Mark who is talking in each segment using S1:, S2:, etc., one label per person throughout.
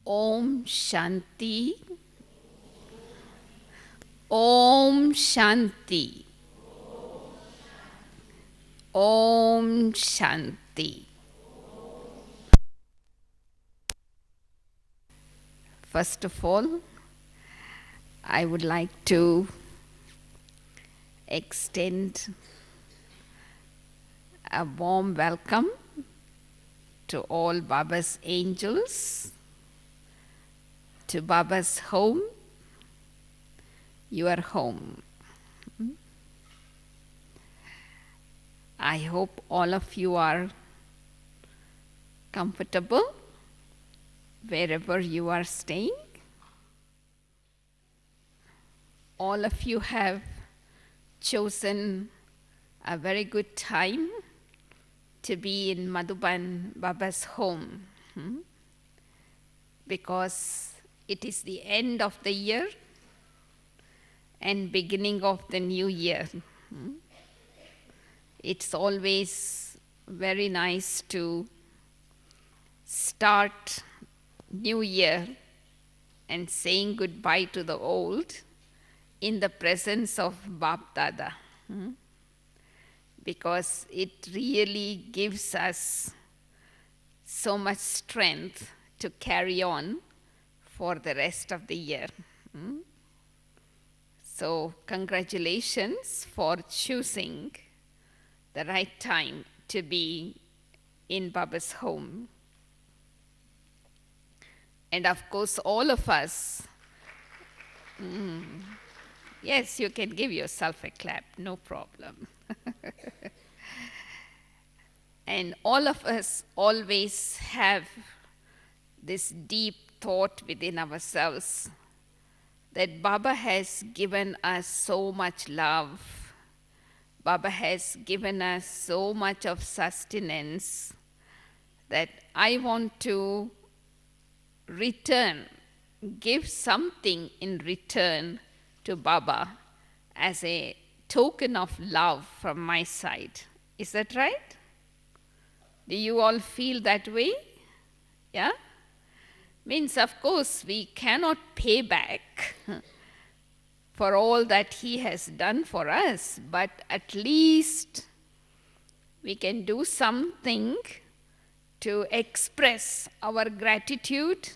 S1: Om Shanti. Om Shanti. Om Shanti. First of all, I would like to extend a warm welcome to all Baba's angels, to Baba's home, your home. I hope all of you are comfortable wherever you are staying. All of you have chosen a very good time to be in Madhuban Baba's home, because it is the end of the year and beginning of the new year. It's always very nice to start new year and saying goodbye to the old in the presence of Bap Dada, because it really gives us so much strength to carry on for the rest of the year. So congratulations for choosing the right time to be in Baba's home. And of course, all of us, yes, you can give yourself a clap, no problem. And all of us always have this deep thought within ourselves that Baba has given us so much love. Baba has given us so much of sustenance that I want to return, give something in return to Baba as a token of love from my side. Is that right? Do you all feel that way? Yeah? Means, of course, we cannot pay back for all that he has done for us, but at least we can do something to express our gratitude,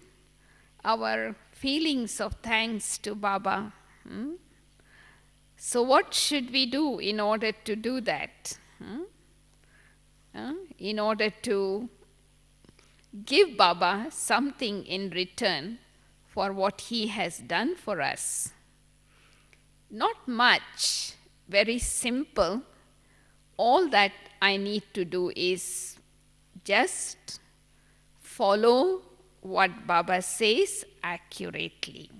S1: our feelings of thanks to Baba. So what should we do in order to do that? In order to give Baba something in return for what he has done for us. Not much, very simple. All that I need to do is just follow what Baba says accurately.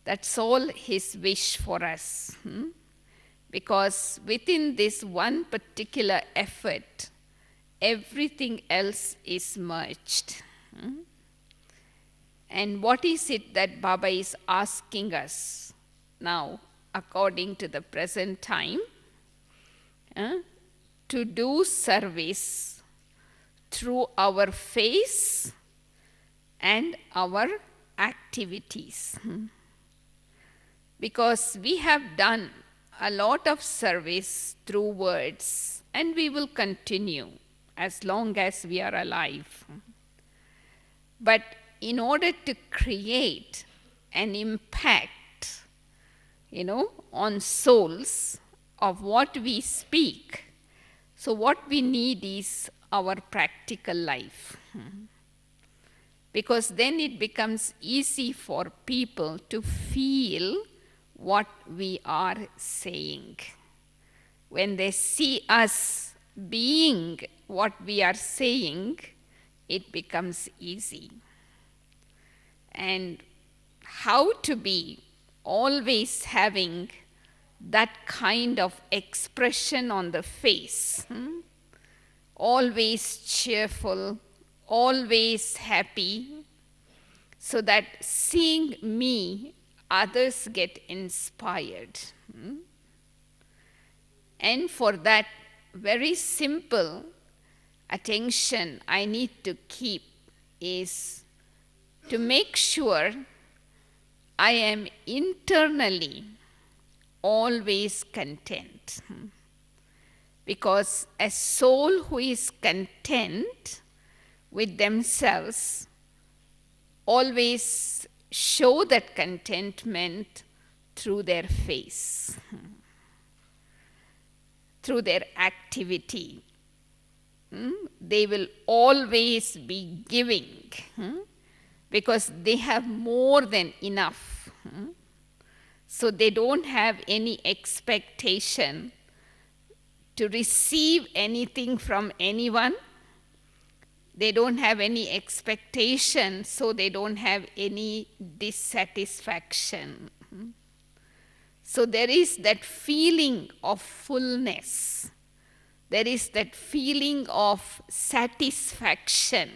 S1: That's all his wish for us. Because within this one particular effort, everything else is merged. And what is it that Baba is asking us now, according to the present time? To do service through our face and our activities. Because we have done a lot of service through words, and we will continue as long as we are alive. But in order to create an impact, on souls of what we speak, so what we need is our practical life. Because then it becomes easy for people to feel what we are saying. When they see us being what we are saying, it becomes easy. And how to be always having that kind of expression on the face, always cheerful, always happy, so that seeing me, others get inspired. And for that very simple attention I need to keep is to make sure I am internally always content. Because a soul who is content with themselves always show that contentment through their face, through their activity. They will always be giving because they have more than enough. So they don't have any expectation to receive anything from anyone. They don't have any expectation, so they don't have any dissatisfaction. So there is that feeling of fullness. There is that feeling of satisfaction.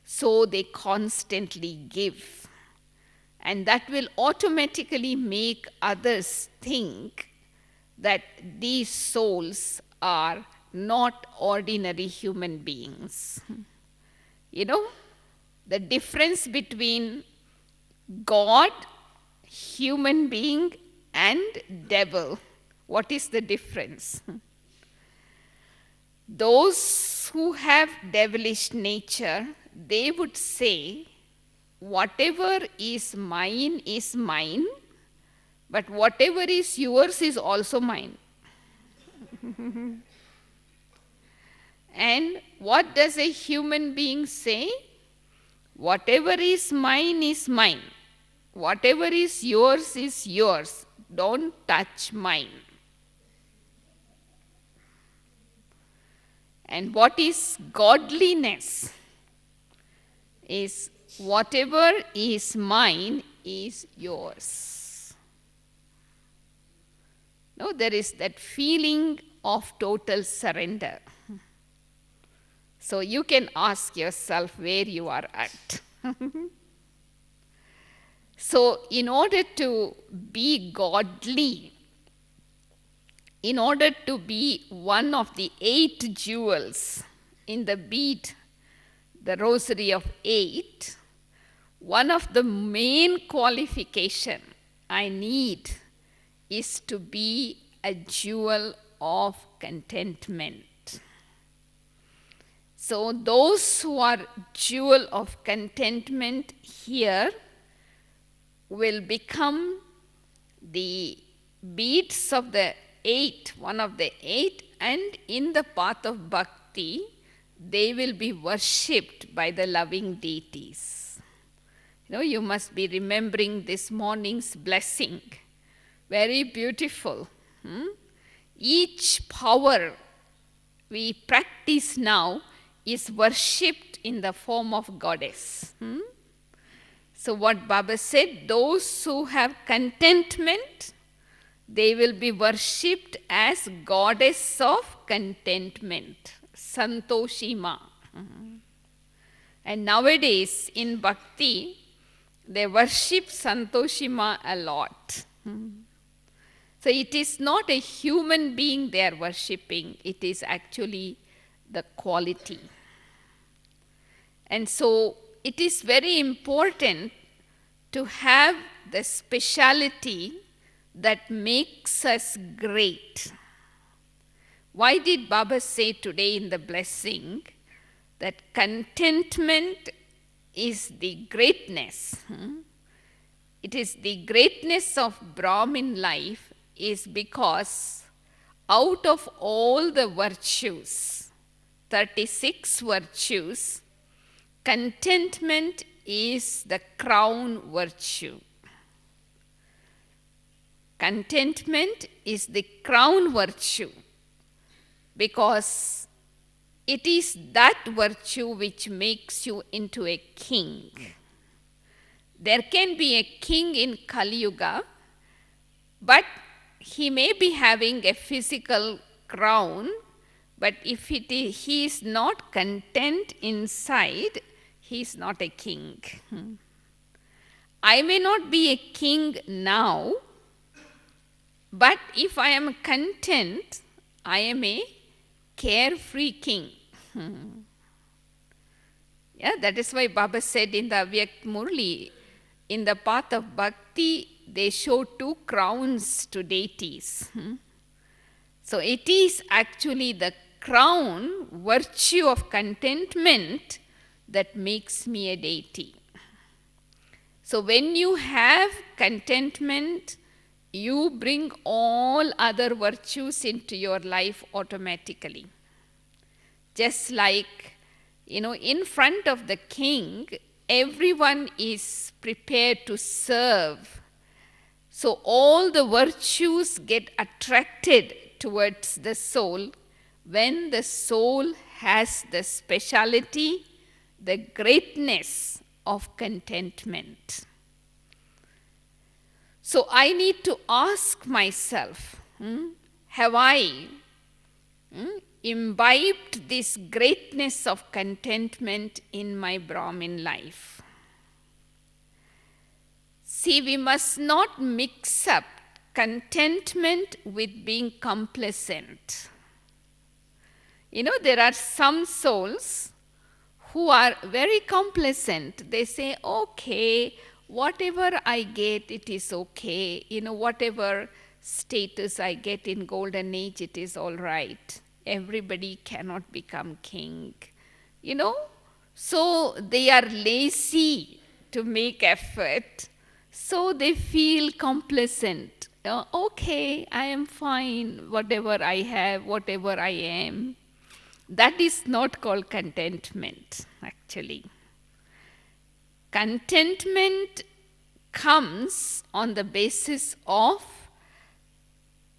S1: So they constantly give. And that will automatically make others think that these souls are not ordinary human beings. You know, the difference between God, human being, and devil. What is the difference? Those who have devilish nature, they would say, whatever is mine, but whatever is yours is also mine. And what does a human being say? Whatever is mine. Whatever is yours. Don't touch mine. And what is godliness? Is whatever is mine is yours. No, there is that feeling of total surrender. So you can ask yourself where you are at. So in order to be godly, in order to be one of the 8 jewels in the bead, the rosary of 8, one of the main qualification I need is to be a jewel of contentment. So those who are jewel of contentment here will become the beads of the 8, one of the 8, and in the path of bhakti, they will be worshipped by the loving deities. You know, you must be remembering this morning's blessing. Very beautiful. Each power we practice now is worshipped in the form of goddess. So what Baba said, those who have contentment, they will be worshipped as goddess of contentment, Santoshima. And nowadays in bhakti, they worship Santoshima a lot. So it is not a human being they are worshipping, it is actually the quality. And so it is very important to have the speciality that makes us great. Why did Baba say today in the blessing that contentment is the greatness? It is the greatness of Brahmin life is because out of all the virtues, 36 virtues, contentment is the crown virtue. Contentment is the crown virtue because it is that virtue which makes you into a king. There can be a king in Kali Yuga, but he may be having a physical crown, but if he is not content inside, he is not a king. I may not be a king now, but if I am content, I am a carefree king. Yeah, that is why Baba said in the Avyakt Murli, in the path of bhakti, they show two crowns to deities. So it is actually the crown, virtue of contentment, that makes me a deity. So when you have contentment, you bring all other virtues into your life automatically. Just like, in front of the king, everyone is prepared to serve. So all the virtues get attracted towards the soul when the soul has the speciality, the greatness of contentment. So I need to ask myself, have I imbibed this greatness of contentment in my Brahmin life? See, we must not mix up contentment with being complacent. There are some souls who are very complacent. They say, okay, whatever I get, it is okay. Whatever status I get in golden age, it is all right. Everybody cannot become king. So they are lazy to make effort. So they feel complacent. Okay, I am fine, whatever I have, whatever I am. That is not called contentment, actually. Contentment comes on the basis of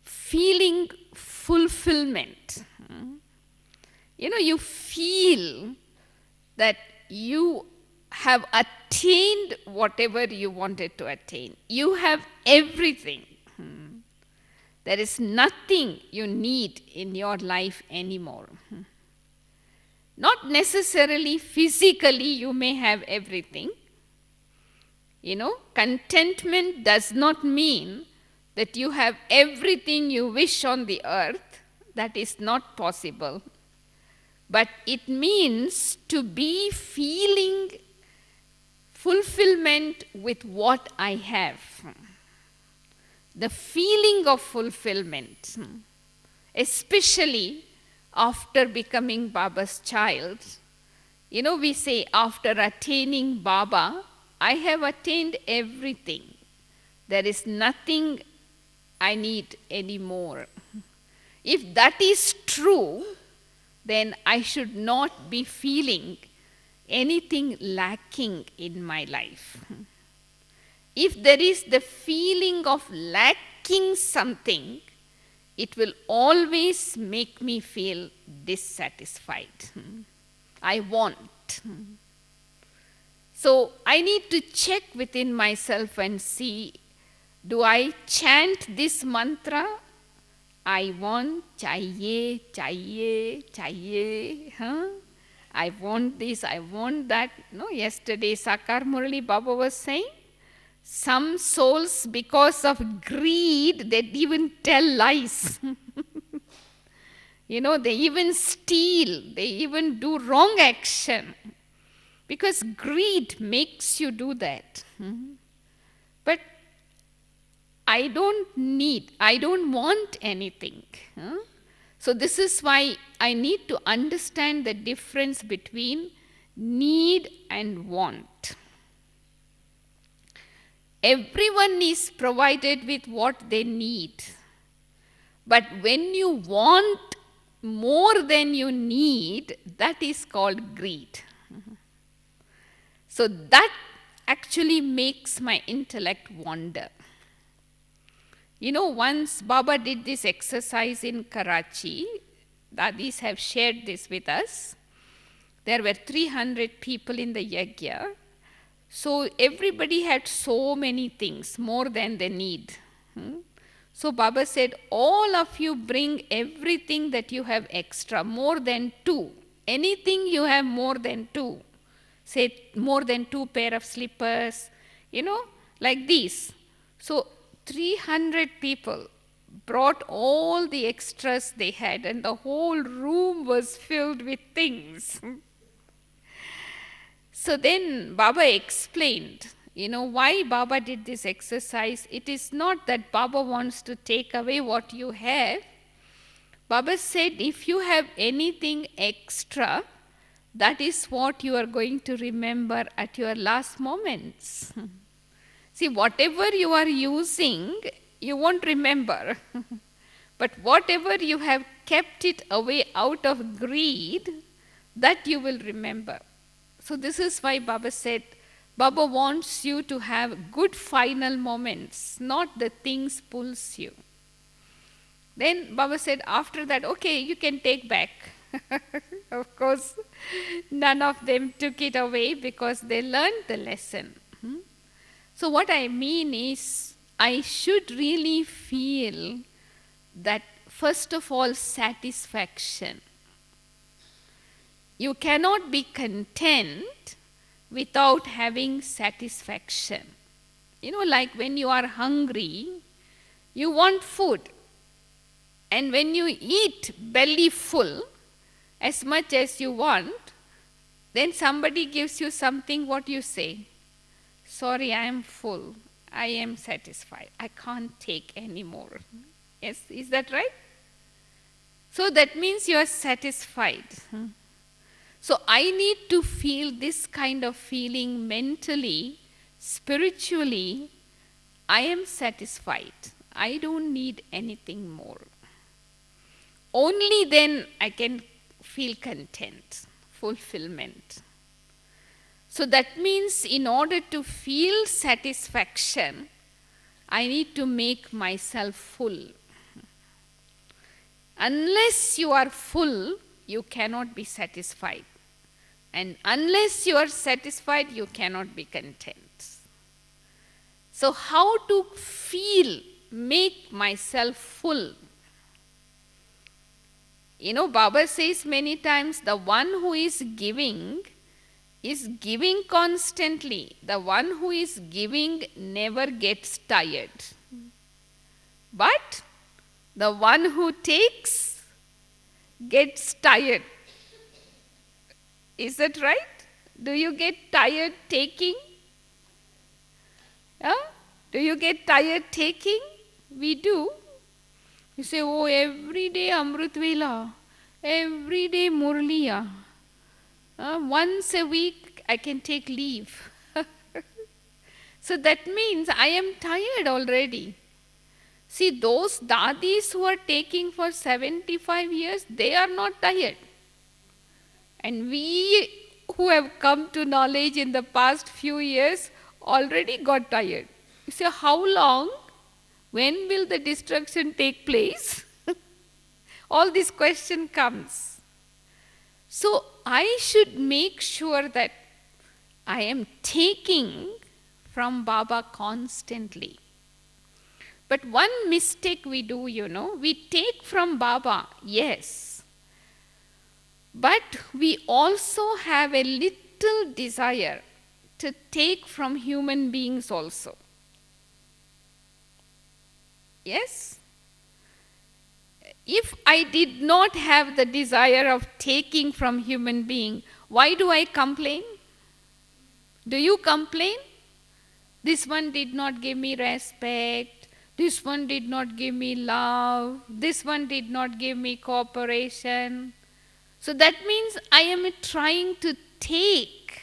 S1: feeling fulfillment. You feel that you have attained whatever you wanted to attain. You have everything. There is nothing you need in your life anymore. Not necessarily physically you may have everything. Contentment does not mean that you have everything you wish on the earth. That is not possible. But it means to be feeling fulfillment with what I have. The feeling of fulfillment, especially after becoming Baba's child. We say after attaining Baba, I have attained everything. There is nothing I need anymore. If that is true, then I should not be feeling anything lacking in my life. If there is the feeling of lacking something, it will always make me feel dissatisfied. I want. So I need to check within myself and see, do I chant this mantra? I want, chahiye, chahiye, chahiye. I want this, I want that. Yesterday Sakar Murali Baba was saying, some souls, because of greed, they even tell lies. They even steal, they even do wrong action. Because greed makes you do that. But I don't want anything. So this is why I need to understand the difference between need and want. Everyone is provided with what they need. But when you want more than you need, that is called greed. So that actually makes my intellect wander. Once Baba did this exercise in Karachi, Dadis have shared this with us. There were 300 people in the yajna. So everybody had so many things, more than they need. So Baba said, all of you bring everything that you have extra, more than 2. Anything you have more than 2. Say more than 2 pair of slippers, like these. So 300 people brought all the extras they had, and the whole room was filled with things. So then Baba explained, why Baba did this exercise. It is not that Baba wants to take away what you have. Baba said, if you have anything extra, that is what you are going to remember at your last moments. See, whatever you are using, you won't remember. But whatever you have kept it away out of greed, that you will remember. So this is why Baba said, Baba wants you to have good final moments, not the things pulls you. Then Baba said, after that, okay, you can take back. Of course, none of them took it away because they learned the lesson. So what I mean is, I should really feel that, first of all, satisfaction. You cannot be content without having satisfaction. Like when you are hungry, you want food. And when you eat belly full, as much as you want, then somebody gives you something, what you say? Sorry, I am full. I am satisfied. I can't take any more. Yes, is that right? So that means you are satisfied. So I need to feel this kind of feeling mentally, spiritually. I am satisfied. I don't need anything more. Only then I can feel content, fulfillment. So that means in order to feel satisfaction, I need to make myself full. Unless you are full, you cannot be satisfied. And unless you are satisfied, you cannot be content. So how to feel, make myself full? Baba says many times, the one who is giving constantly. The one who is giving never gets tired. But the one who takes gets tired. Is that right? Do you get tired taking? Do you get tired taking? We do. You say, oh, every day Amrit Vela, every day Murliya. Once a week I can take leave. So that means I am tired already. See, those dadis who are taking for 75 years, they are not tired. And we who have come to knowledge in the past few years already got tired. You say, how long? When will the destruction take place? All this question comes. So I should make sure that I am taking from Baba constantly. But one mistake we do, we take from Baba, yes. But we also have a little desire to take from human beings also. Yes? If I did not have the desire of taking from human being, why do I complain? Do you complain? This one did not give me respect. This one did not give me love. This one did not give me cooperation. So that means I am trying to take.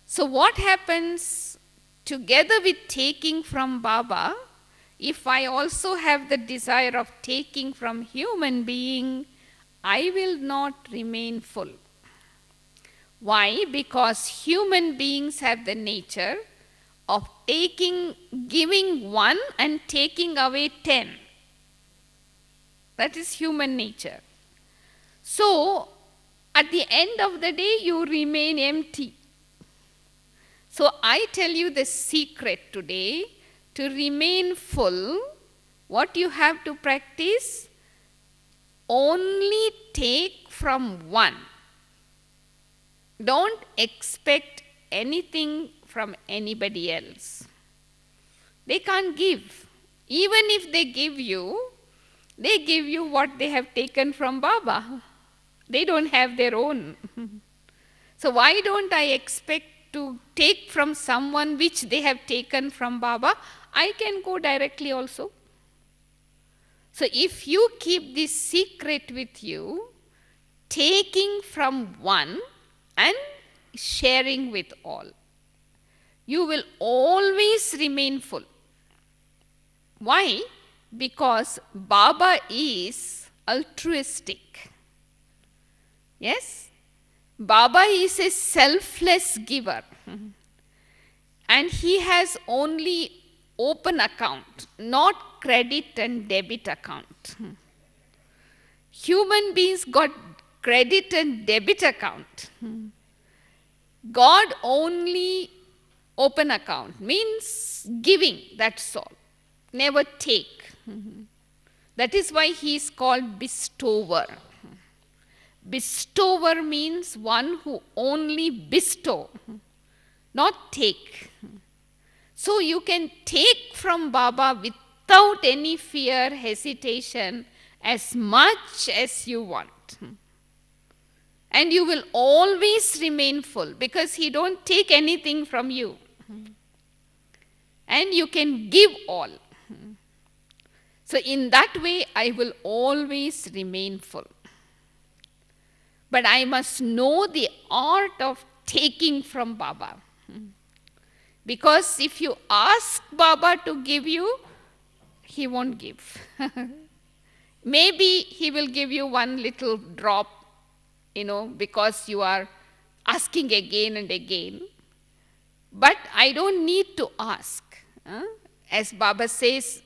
S1: So what happens together with taking from Baba? If I also have the desire of taking from human being, I will not remain full. Why? Because human beings have the nature of giving one and taking away 10. That is human nature. So, at the end of the day, you remain empty. So, I tell you the secret today. To remain full, what you have to practice? Only take from one. Don't expect anything from anybody else. They can't give. Even if they give you what they have taken from Baba. They don't have their own. So why don't I expect to take from someone which they have taken from Baba? I can go directly also. So if you keep this secret with you, taking from one and sharing with all, you will always remain full. Why? Because Baba is altruistic. Yes? Baba is a selfless giver. And he has only open account, not credit and debit account. Human beings got credit and debit account. God only open account, means giving, that's all. Never take. That is why he is called bestower. Bestower means one who only bestow, not take. So you can take from Baba without any fear, hesitation, as much as you want. And you will always remain full because he don't take anything from you. And you can give all. So in that way, I will always remain full. But I must know the art of taking from Baba. Because if you ask Baba to give you, he won't give. Maybe he will give you one little drop, because you are asking again and again. But I don't need to ask. As Baba says,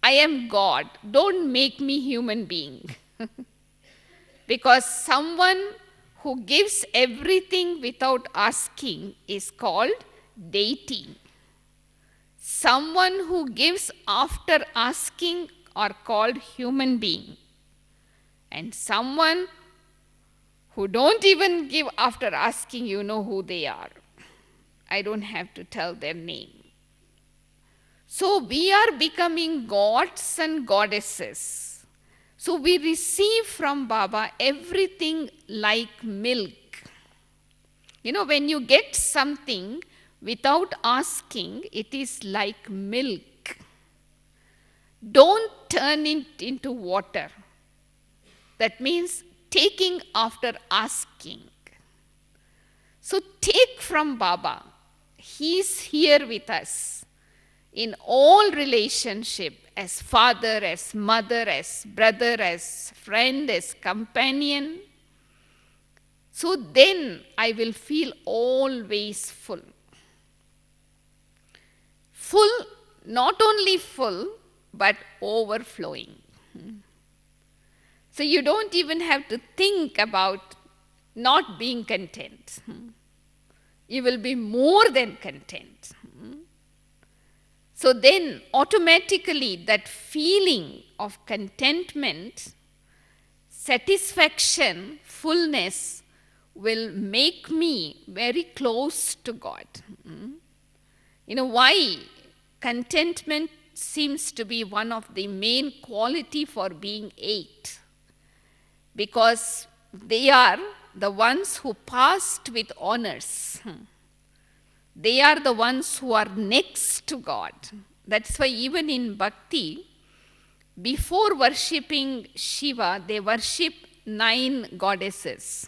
S1: I am God. Don't make me human being. Because someone who gives everything without asking is called deity. Someone who gives after asking are called human being. And someone who don't even give after asking, you know who they are. I don't have to tell their name. So we are becoming gods and goddesses. So we receive from Baba everything like milk. When you get something without asking, it is like milk. Don't turn it into water. That means taking after asking. So take from Baba. He is here with us in all relationship, as father, as mother, as brother, as friend, as companion. So then I will feel always full. Full, not only full, but overflowing. So you don't even have to think about not being content. You will be more than content. So then automatically that feeling of contentment, satisfaction, fullness will make me very close to God. Why contentment seems to be one of the main quality for being 8? Because they are the ones who passed with honors. They are the ones who are next to God. That's why even in Bhakti, before worshipping Shiva, they worship 9 goddesses.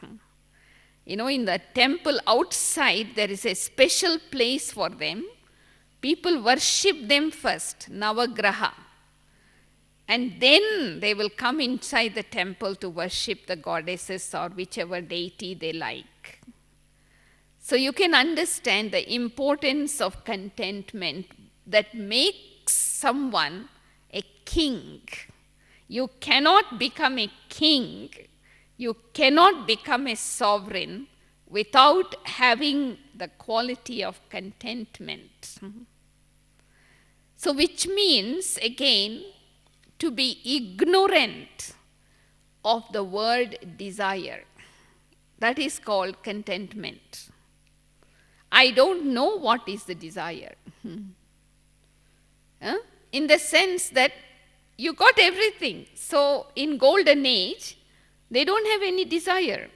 S1: In the temple outside, there is a special place for them. People worship them first, Navagraha. And then they will come inside the temple to worship the goddesses or whichever deity they like. So you can understand the importance of contentment that makes someone a king. You cannot become a king, you cannot become a sovereign without having the quality of contentment. So which means, again, to be ignorant of the word desire. That is called contentment. I don't know what is the desire. In the sense that you got everything. So in golden age, they don't have any desire.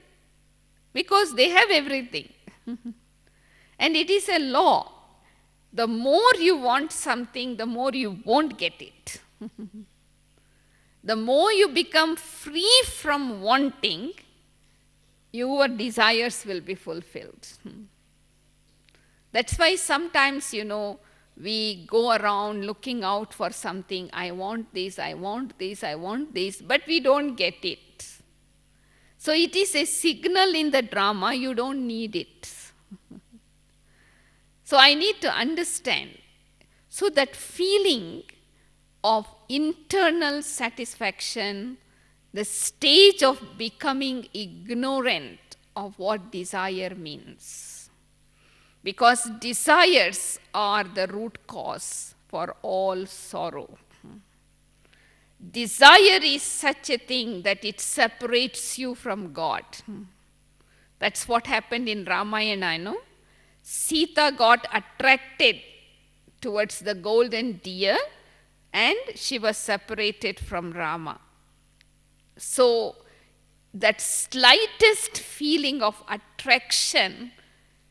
S1: because they have everything. And it is a law. The more you want something, the more you won't get it. The more you become free from wanting, your desires will be fulfilled. That's why sometimes, we go around looking out for something. I want this, I want this, I want this, but we don't get it. So it is a signal in the drama, you don't need it. So I need to understand. So that feeling of internal satisfaction, the stage of becoming ignorant of what desire means. Because desires are the root cause for all sorrow. Desire is such a thing that it separates you from God. That's what happened in Ramayana, Sita got attracted towards the golden deer and she was separated from Rama. So that slightest feeling of attraction,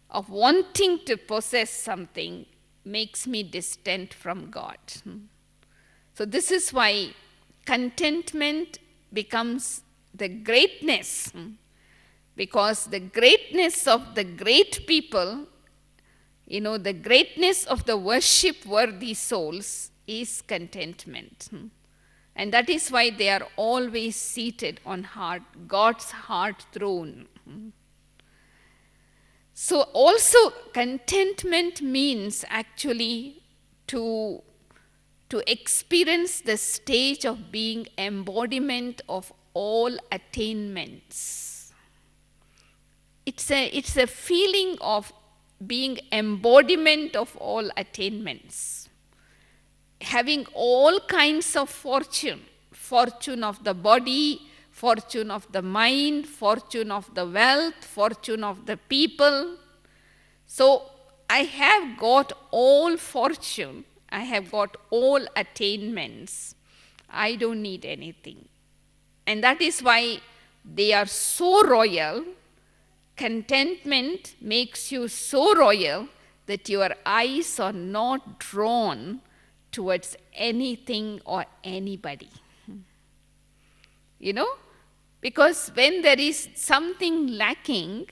S1: of wanting to possess something, makes me distant from God. So this is why contentment becomes the greatness, because the greatness of the great people, the greatness of the worship-worthy souls is contentment. And that is why they are always seated on God's heart throne. So also contentment means actually to experience the stage of being embodiment of all attainments. It's a feeling of being embodiment of all attainments. Having all kinds of fortune of the body, fortune of the mind, fortune of the wealth, fortune of the people. So I have got all fortune, I have got all attainments. I don't need anything. And that is why they are so royal. Contentment makes you so royal that your eyes are not drawn towards anything or anybody. Because when there is something lacking,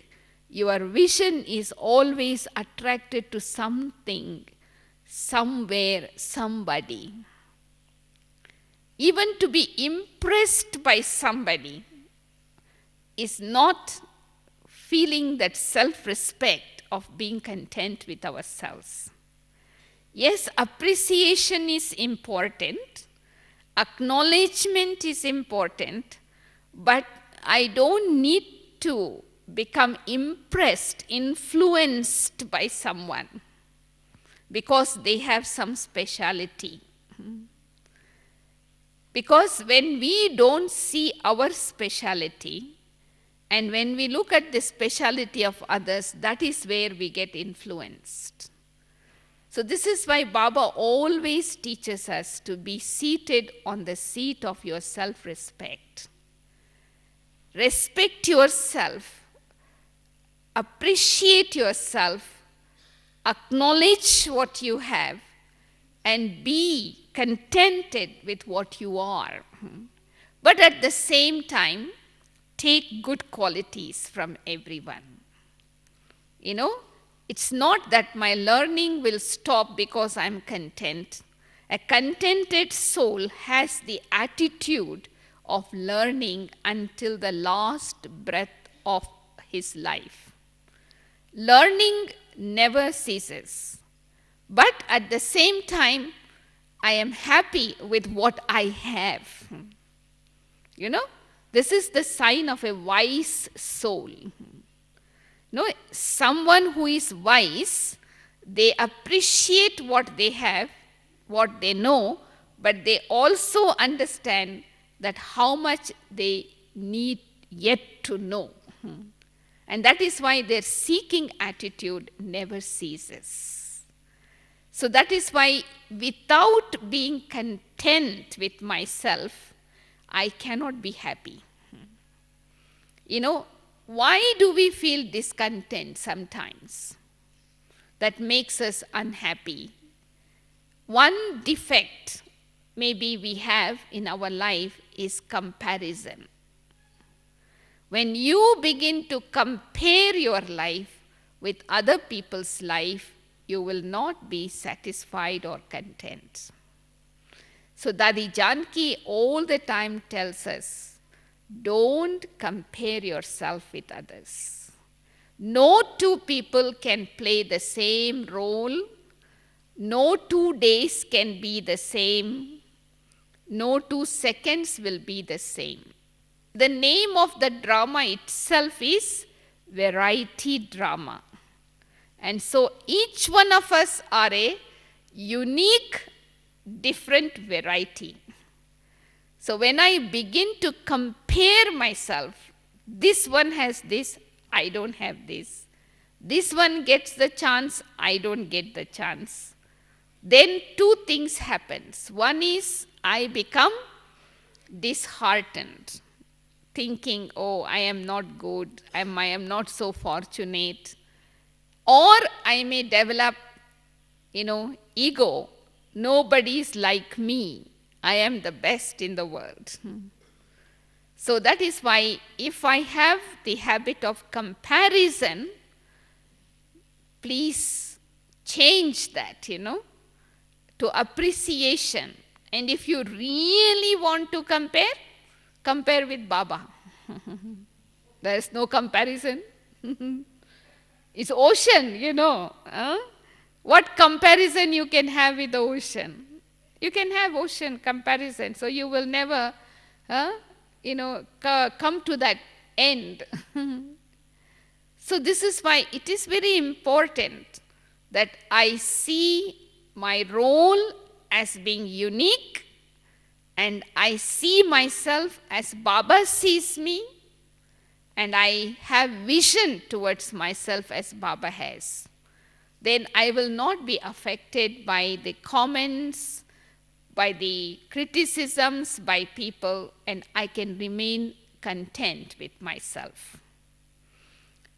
S1: your vision is always attracted to something, somewhere, somebody. Even to be impressed by somebody is not feeling that self-respect of being content with ourselves. Yes, appreciation is important, acknowledgement is important, but I don't need to become impressed, influenced by someone because they have some speciality. Because when we don't see our speciality, and when we look at the speciality of others, that is where we get influenced. So this is why Baba always teaches us to be seated on the seat of your self-respect. Respect yourself, appreciate yourself, acknowledge what you have, and be contented with what you are. But at the same time, take good qualities from everyone. It's not that my learning will stop because I'm content. A contented soul has the attitude of learning until the last breath of his life. Learning never ceases. But at the same time, I am happy with what I have. This is the sign of a wise soul. Someone who is wise, they appreciate what they have, what they know, but they also understand that how much they need yet to know. And that is why their seeking attitude never ceases. So that is why without being content with myself, I cannot be happy. why do we feel discontent sometimes? That makes us unhappy. One defect maybe we have in our life is comparison. When you begin to compare your life with other people's life, you will not be satisfied or content. So Dadi Janki all the time tells us, don't compare yourself with others. No two people can play the same role. No 2 days can be the same. No 2 seconds will be the same. The name of the drama itself is variety drama. And so each one of us are a unique, different variety. So when I begin to compare myself, this one has this, I don't have this. This one gets the chance, I don't get the chance. Then 2 things happens. One is I become disheartened, thinking, oh, I am not good, I am not so fortunate. Or I may develop, ego. Nobody is like me. I am the best in the world. So that is why if I have the habit of comparison, please change that, to appreciation. And if you really want to compare with Baba. There is no comparison. It's ocean, What comparison you can have with the ocean? You can have ocean comparison, so you will never, come to that end. So this is why it is very important that I see my role as being unique, and I see myself as Baba sees me, and I have vision towards myself as Baba has. Then I will not be affected by the comments, by the criticisms by people, and I can remain content with myself.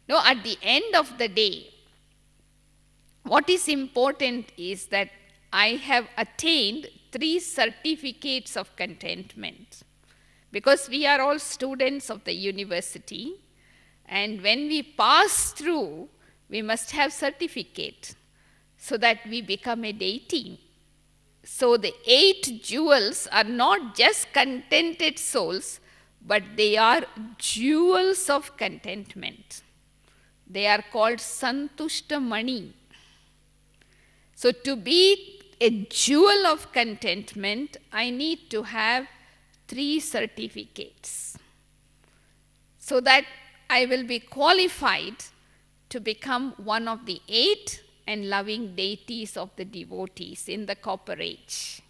S1: Now, at the end of the day, what is important is that I have attained 3 certificates of contentment. Because we are all students of the university, and when we pass through, we must have certificate so that we become a deity. So the 8 jewels are not just contented souls, but they are jewels of contentment. They are called Santushta Mani. So to be a jewel of contentment, I need to have 3 certificates, so that I will be qualified to become one of the 8 and loving deities of the devotees in the copper age.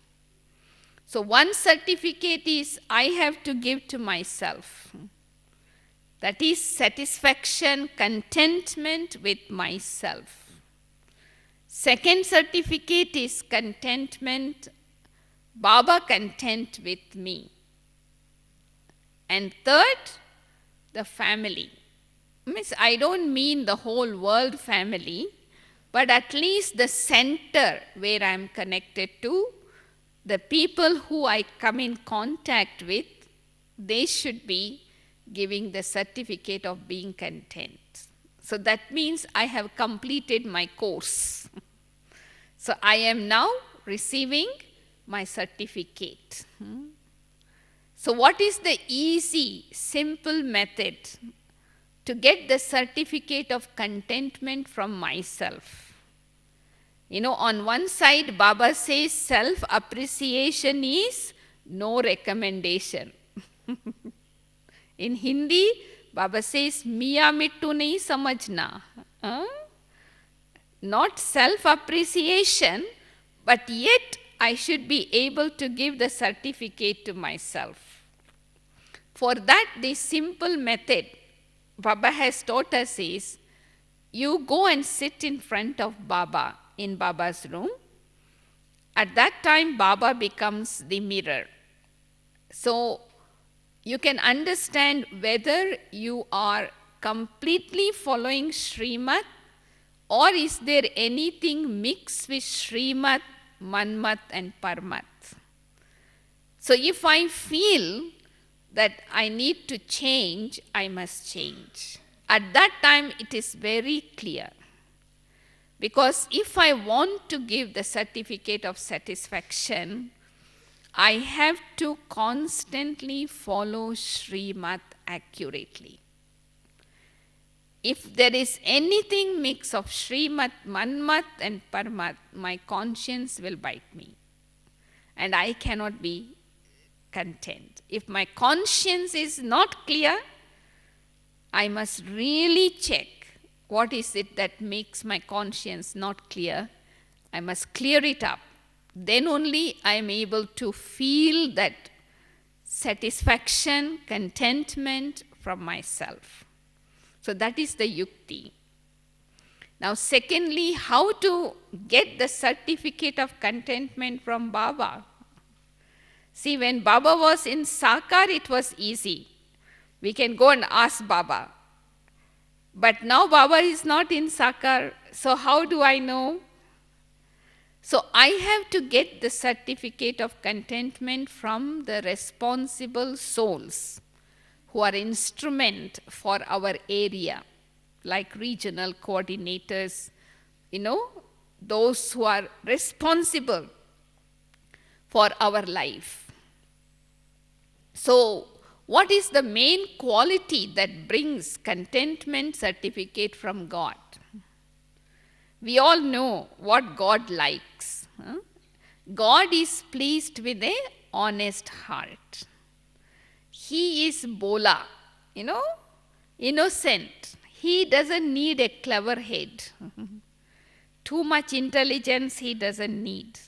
S1: So one certificate is I have to give to myself. That is satisfaction, contentment with myself. Second certificate is contentment, Baba content with me. And third, the family. Means I don't mean the whole world family, but at least the center where I am connected to, the people who I come in contact with, they should be giving the certificate of being content. So that means I have completed my course. So I am now receiving my certificate. So what is the easy, simple method to get the certificate of contentment from myself? On one side, Baba says self-appreciation is no recommendation. In Hindi, Baba says, Miya mittu nahi samajhna. Not self-appreciation, but yet I should be able to give the certificate to myself. For that, the simple method Baba has taught us is, you go and sit in front of Baba in Baba's room. At that time, Baba becomes the mirror. So, you can understand whether you are completely following Srimad, or is there anything mixed with Srimad, Manmat and Parmat? So if I feel that I need to change, I must change. At that time, it is very clear. Because if I want to give the certificate of satisfaction, I have to constantly follow Srimad accurately. If there is anything mix of Srimad, Manmat and Parmat, my conscience will bite me. And I cannot be content. If my conscience is not clear, I must really check what is it that makes my conscience not clear. I must clear it up. Then only I am able to feel that satisfaction, contentment from myself. So that is the yukti. Now secondly, how to get the certificate of contentment from Baba? See, when Baba was in Sakar, it was easy. We can go and ask Baba. But now Baba is not in Sakar, so how do I know? So I have to get the certificate of contentment from the responsible souls who are instrument for our area, like regional coordinators, those who are responsible for our life. So what is the main quality that brings contentment certificate from God? We all know what God likes. God is pleased with an honest heart. He is Bola, innocent. He doesn't need a clever head. Too much intelligence he doesn't need.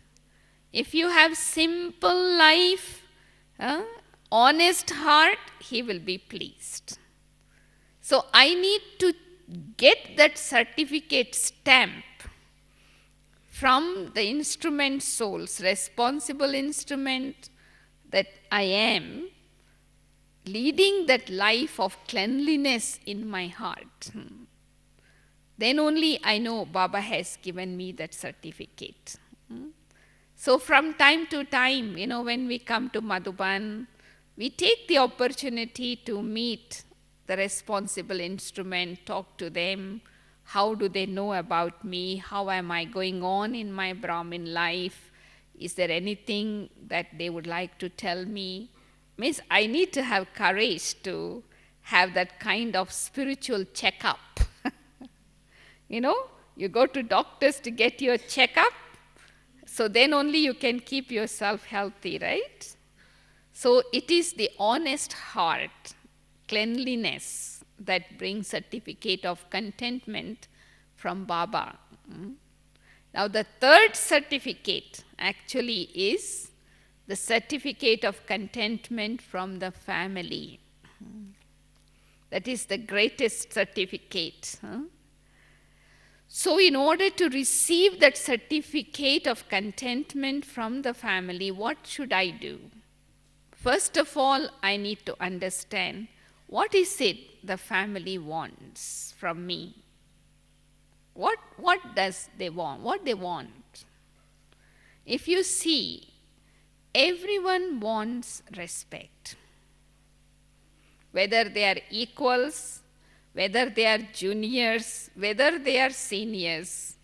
S1: If you have simple life, honest heart, he will be pleased. So I need to get that certificate stamp from the instrument souls, responsible instrument that I am, leading that life of cleanliness in my heart. Then only I know Baba has given me that certificate. So from time to time, when we come to Madhuban, we take the opportunity to meet the responsible instrument, talk to them. How do they know about me? How am I going on in my Brahmin life? Is there anything that they would like to tell me? Means I need to have courage to have that kind of spiritual checkup. You go to doctors to get your checkup, so then only you can keep yourself healthy, right? So it is the honest heart, cleanliness, that brings certificate of contentment from Baba. Now the third certificate actually is the certificate of contentment from the family. That is the greatest certificate. So in order to receive that certificate of contentment from the family, what should I do? First of all, I need to understand what is it the family wants from me. What does they want? What they want? If you see, everyone wants respect. Whether they are equals, whether they are juniors, whether they are seniors,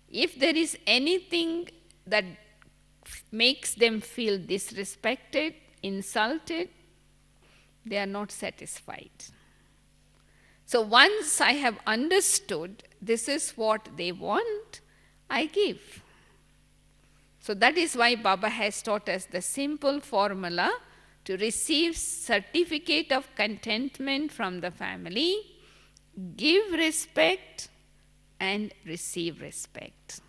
S1: if there is anything that makes them feel disrespected, insulted, they are not satisfied. So once I have understood this is what they want, I give. So that is why Baba has taught us the simple formula to receive certificate of contentment from the family: give respect and receive respect.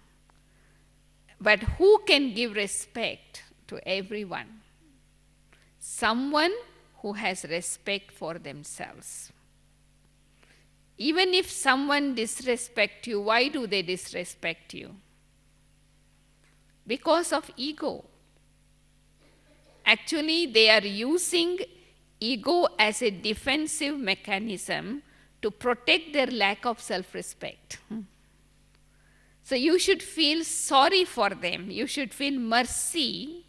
S1: But who can give respect to everyone? Someone who has respect for themselves. Even if someone disrespects you, why do they disrespect you? Because of ego. Actually, they are using ego as a defensive mechanism to protect their lack of self-respect. So you should feel sorry for them. You should feel mercy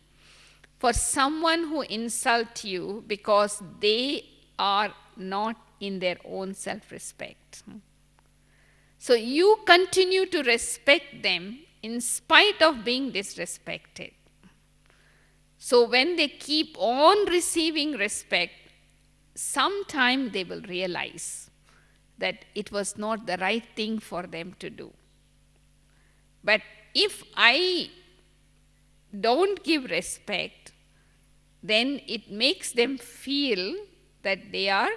S1: for someone who insults you because they are not in their own self-respect. So you continue to respect them in spite of being disrespected. So when they keep on receiving respect, sometime they will realize that it was not the right thing for them to do. But if I don't give respect, then it makes them feel that they are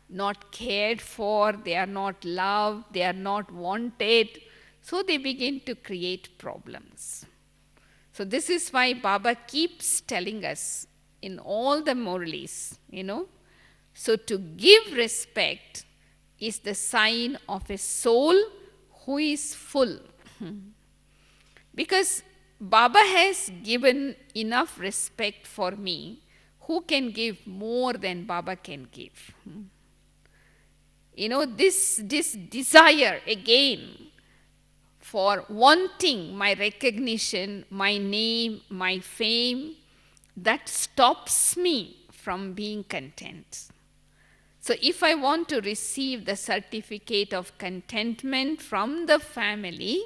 S1: not cared for, they are not loved, they are not wanted. So they begin to create problems. So this is why Baba keeps telling us in all the Murlis, so to give respect is the sign of a soul who is full. Because Baba has given enough respect for me, who can give more than Baba can give? This desire again for wanting my recognition, my name, my fame, that stops me from being content. So if I want to receive the certificate of contentment from the family,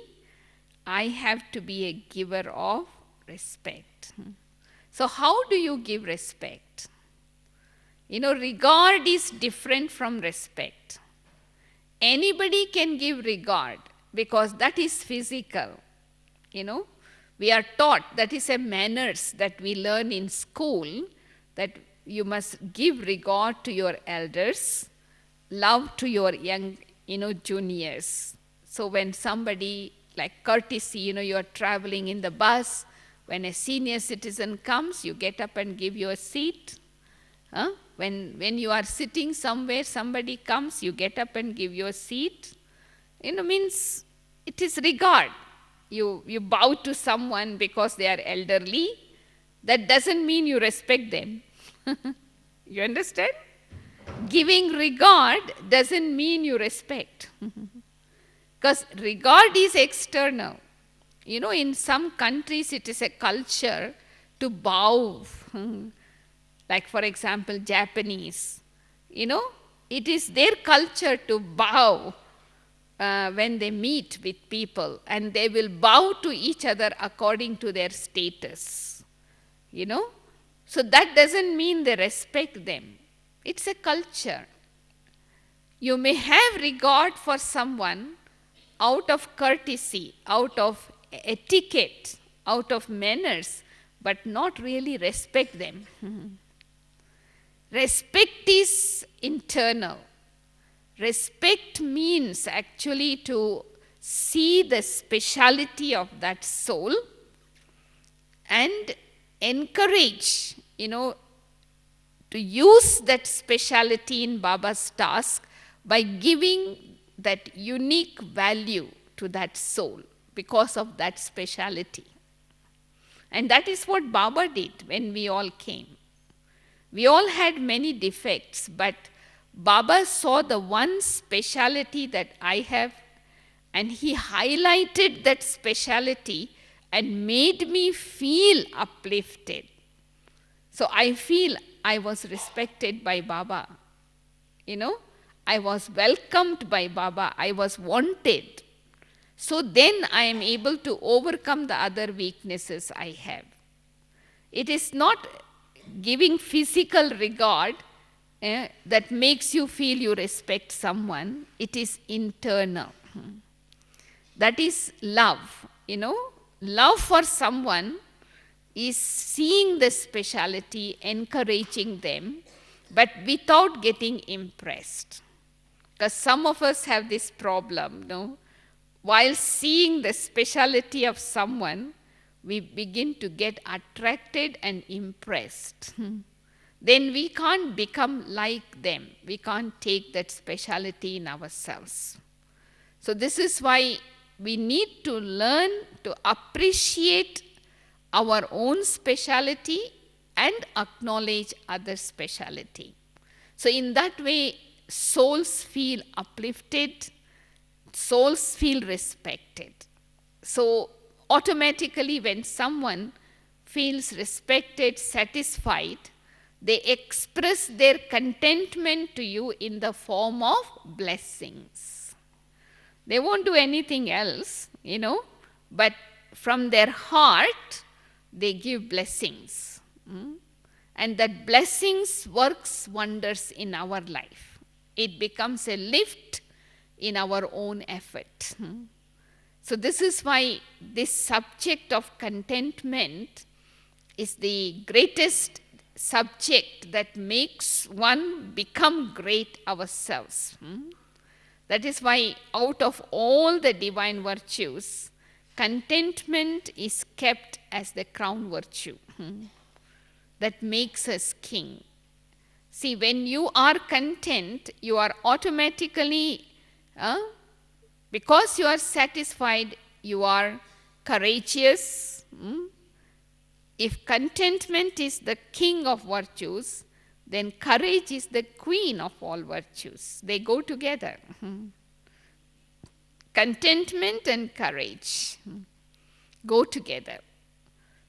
S1: I have to be a giver of respect. So how do you give respect? Regard is different from respect. Anybody can give regard because that is physical. We are taught, that is a manners that we learn in school, that you must give regard to your elders, love to your young, juniors. So when somebody, like courtesy, you are traveling in the bus, when a senior citizen comes, you get up and give your seat. When you are sitting somewhere, somebody comes, you get up and give your seat. Means it is regard. You bow to someone because they are elderly. That doesn't mean you respect them. You understand? Giving regard doesn't mean you respect. Because regard is external. In some countries it is a culture to bow. Like for example, Japanese. It is their culture to bow when they meet with people, and they will bow to each other according to their status. So that doesn't mean they respect them. It's a culture. You may have regard for someone out of courtesy, out of etiquette, out of manners, but not really respect them. Respect is internal. Respect means actually to see the speciality of that soul and encourage, to use that speciality in Baba's task by giving that unique value to that soul because of that speciality. And that is what Baba did when we all came. We all had many defects, but Baba saw the one speciality that I have, and he highlighted that speciality and made me feel uplifted. So I feel I was respected by Baba. I was welcomed by Baba. I was wanted. So then I am able to overcome the other weaknesses I have. It is not giving physical regard that makes you feel you respect someone. It is internal. That is love. Love for someone is seeing the speciality, encouraging them, but without getting impressed. Because some of us have this problem, While seeing the speciality of someone, we begin to get attracted and impressed. Then we can't become like them. We can't take that speciality in ourselves. So this is why we need to learn to appreciate our own speciality and acknowledge other speciality. So in that way, souls feel uplifted, souls feel respected. So automatically when someone feels respected, satisfied, they express their contentment to you in the form of blessings. They won't do anything else, but from their heart, they give blessings. And that blessings works wonders in our life. It becomes a lift in our own effort. So this is why this subject of contentment is the greatest subject that makes one become great ourselves. That is why out of all the divine virtues, contentment is kept as the crown virtue that makes us king. See, when you are content, you are automatically, because you are satisfied, you are courageous. If contentment is the king of virtues, then courage is the queen of all virtues. They go together. Contentment and courage go together.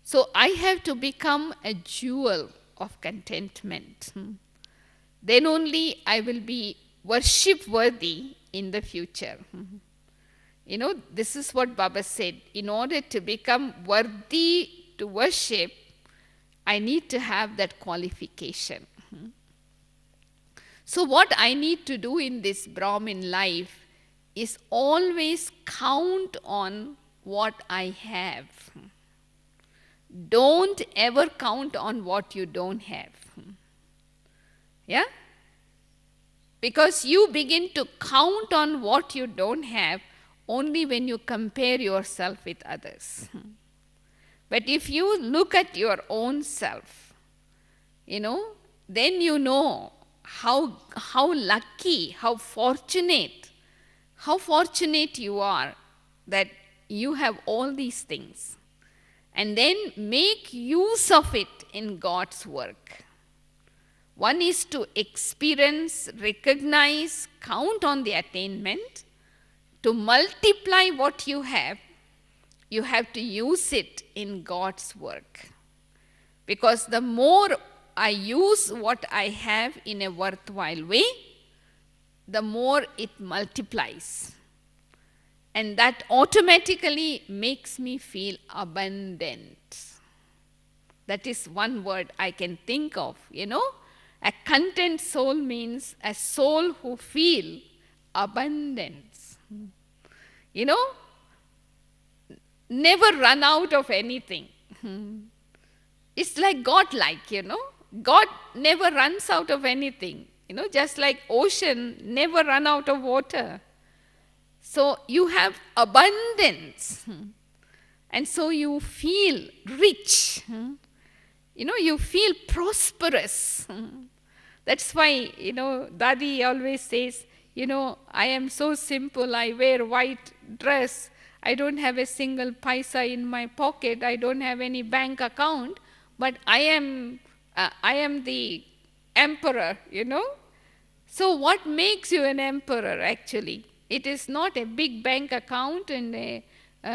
S1: So I have to become a jewel of contentment. Then only I will be worship worthy in the future. This is what Baba said. In order to become worthy to worship, I need to have that qualification. So what I need to do in this Brahmin life is always count on what I have. Don't ever count on what you don't have. Yeah? Because you begin to count on what you don't have only when you compare yourself with others. But if you look at your own self, then you know how lucky, how fortunate you are that you have all these things. And then make use of it in God's work. One is to experience, recognize, count on the attainment. To multiply what you have to use it in God's work. Because the more I use what I have in a worthwhile way, the more it multiplies. And that automatically makes me feel abundant. That is one word I can think of, A content soul means a soul who feels abundance. Never run out of anything. It's like God-like, God never runs out of anything. Just like ocean never run out of water. So you have abundance. And so you feel rich. You feel prosperous. That's why, Dadi always says, I am so simple, I wear white dress, I don't have a single paisa in my pocket, I don't have any bank account, but I am the emperor, So what makes you an emperor actually? It is not a big bank account and a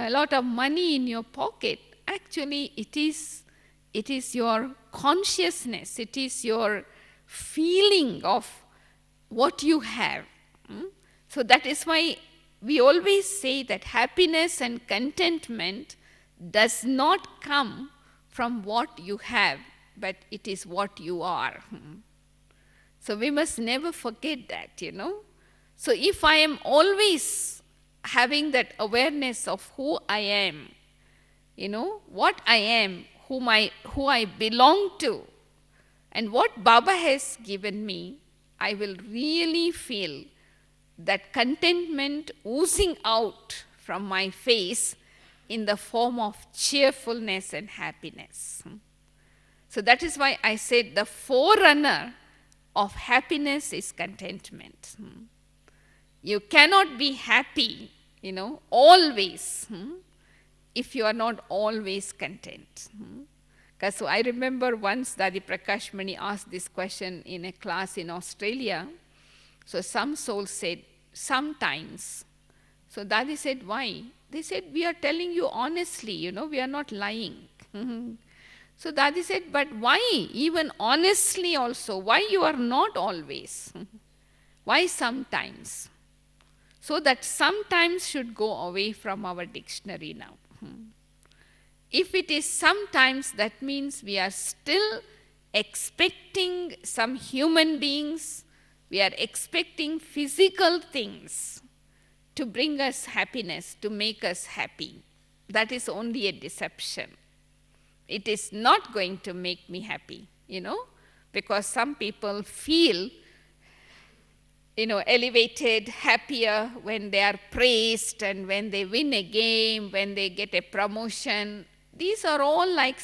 S1: lot of money in your pocket. Actually, it is your consciousness, it is your feeling of what you have. So that is why we always say that happiness and contentment does not come from what you have, but it is what you are. So we must never forget that, So if I am always having that awareness of who I am, what I am, who I belong to, and what Baba has given me, I will really feel that contentment oozing out from my face in the form of cheerfulness and happiness. So that is why I said the forerunner of happiness is contentment. You cannot be happy, always, if you are not always content. Because so I remember once Dadi Prakash Mani asked this question in a class in Australia. So some souls said, sometimes. So Dadi said, why? They said, we are telling you honestly, we are not lying. So Dadi said, but why? Even honestly also, why you are not always? Why sometimes? So that sometimes should go away from our dictionary now. If it is sometimes, that means we are still expecting some human beings, we are expecting physical things to bring us happiness, to make us happy. That is only a deception. It is not going to make me happy, because some people feel, elevated, happier when they are praised and when they win a game, when they get a promotion. These are all like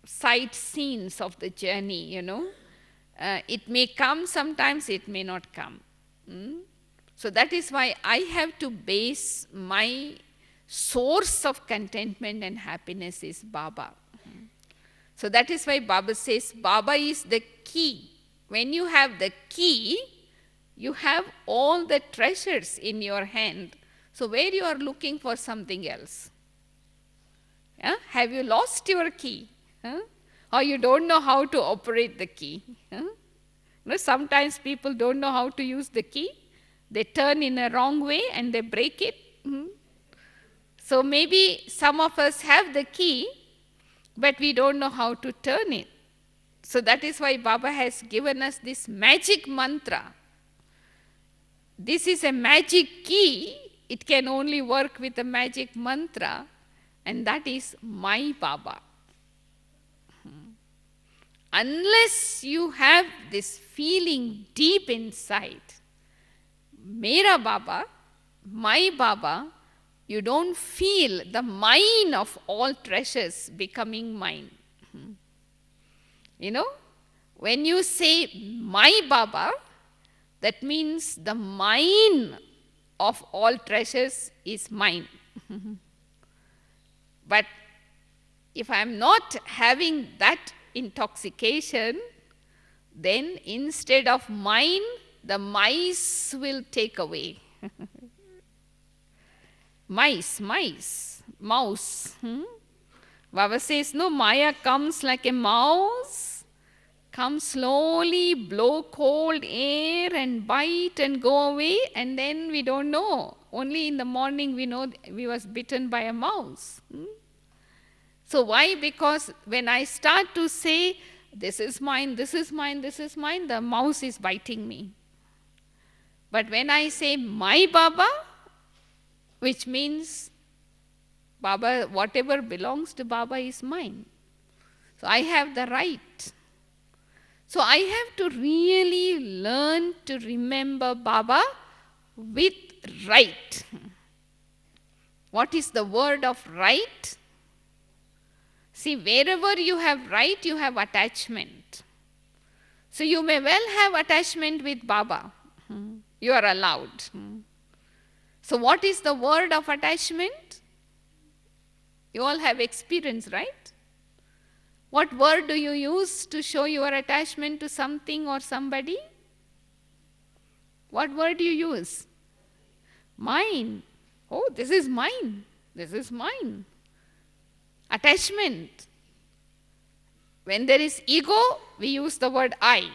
S1: side scenes of the journey, It may come sometimes, it may not come. So that is why I have to base my source of contentment and happiness is Baba. So that is why Baba says, Baba is the key. When you have the key, you have all the treasures in your hand. So where you are looking for something else? Have you lost your key? Or you don't know how to operate the key? Sometimes people don't know how to use the key. They turn in a wrong way and they break it. So maybe some of us have the key, but we don't know how to turn it. So that is why Baba has given us this magic mantra. This is a magic key. It can only work with a magic mantra, and that is my Baba. Unless you have this feeling deep inside, Meera Baba, my Baba, you don't feel the mine of all treasures becoming mine. When you say my Baba, that means the mine of all treasures is mine. But if I am not having that intoxication, then instead of mine, the mice will take away. Mouse. Baba says, no, Maya comes like a mouse, come slowly, blow cold air and bite and go away, and then we don't know. Only in the morning we know we was bitten by a mouse. So why? Because when I start to say, this is mine, this is mine, this is mine, the mouse is biting me. But when I say my Baba, which means Baba, whatever belongs to Baba is mine. So I have the right. So I have to really learn to remember Baba with right. What is the word of right? See, wherever you have right, you have attachment. So you may well have attachment with Baba. You are allowed. So what is the word of attachment? You all have experience, right? What word do you use to show your attachment to something or somebody? What word do you use? Mine. Oh, this is mine. This is mine. Attachment. When there is ego, we use the word I.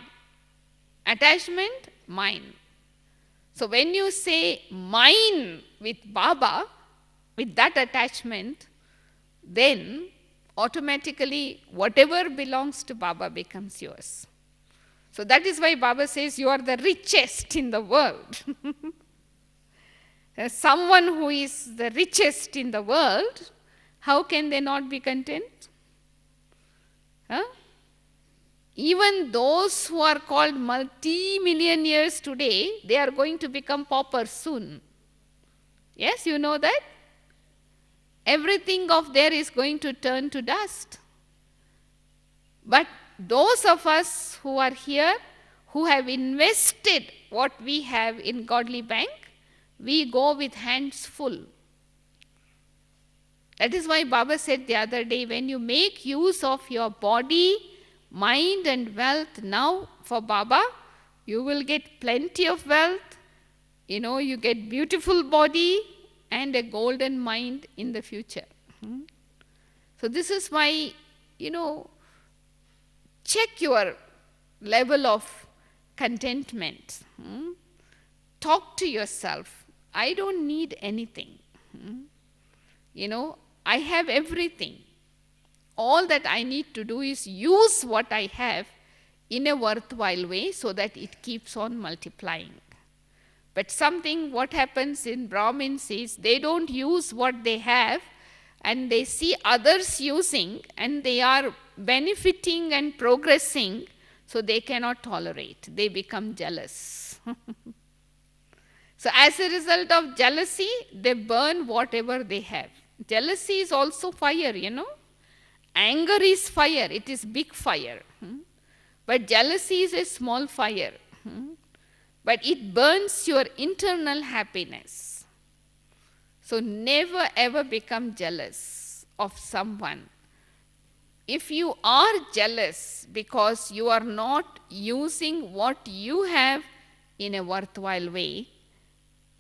S1: Attachment, mine. So when you say mine with Baba, with that attachment, then automatically whatever belongs to Baba becomes yours. So that is why Baba says you are the richest in the world. Someone who is the richest in the world, how can they not be content? Even those who are called multi-millionaires today, they are going to become paupers soon. Yes, you know that? Everything of there is going to turn to dust. But those of us who are here, who have invested what we have in Godly Bank, we go with hands full. That is why Baba said the other day, when you make use of your body, mind and wealth now for Baba, you will get plenty of wealth, you get beautiful body and a golden mind in the future. So this is why, check your level of contentment. Talk to yourself. I don't need anything. I have everything. All that I need to do is use what I have in a worthwhile way so that it keeps on multiplying. But what happens in Brahmins is they don't use what they have, and they see others using, and they are benefiting and progressing, so they cannot tolerate. They become jealous. So as a result of jealousy, they burn whatever they have. Jealousy is also fire, Anger is fire, it is big fire. But jealousy is a small fire. But it burns your internal happiness. So never ever become jealous of someone. If you are jealous because you are not using what you have in a worthwhile way,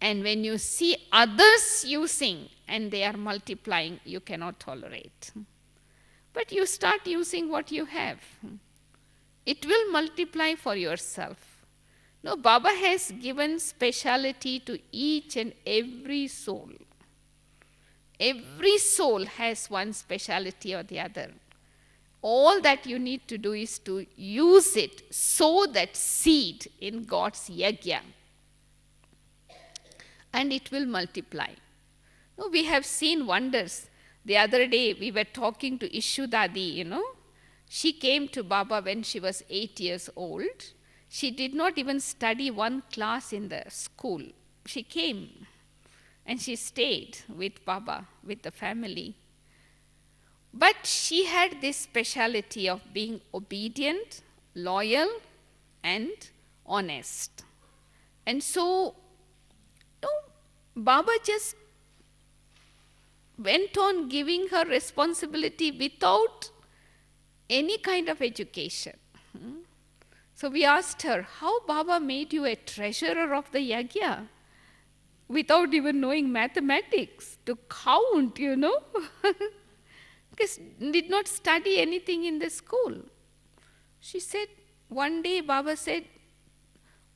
S1: and when you see others using and they are multiplying, you cannot tolerate. But you start using what you have. It will multiply for yourself. No, Baba has given speciality to each and every soul. Every soul has one speciality or the other. All that you need to do is to use it, sow that seed in God's yajna, and it will multiply. No, we have seen wonders. The other day we were talking to Ishu Dadi, She came to Baba when she was 8 years old. She did not even study one class in the school. She came and she stayed with Baba, with the family. But she had this speciality of being obedient, loyal, and honest. And so, Baba just went on giving her responsibility without any kind of education. So we asked her, how Baba made you a treasurer of the yajna without even knowing mathematics to count, Because did not study anything in the school. She said, one day Baba said,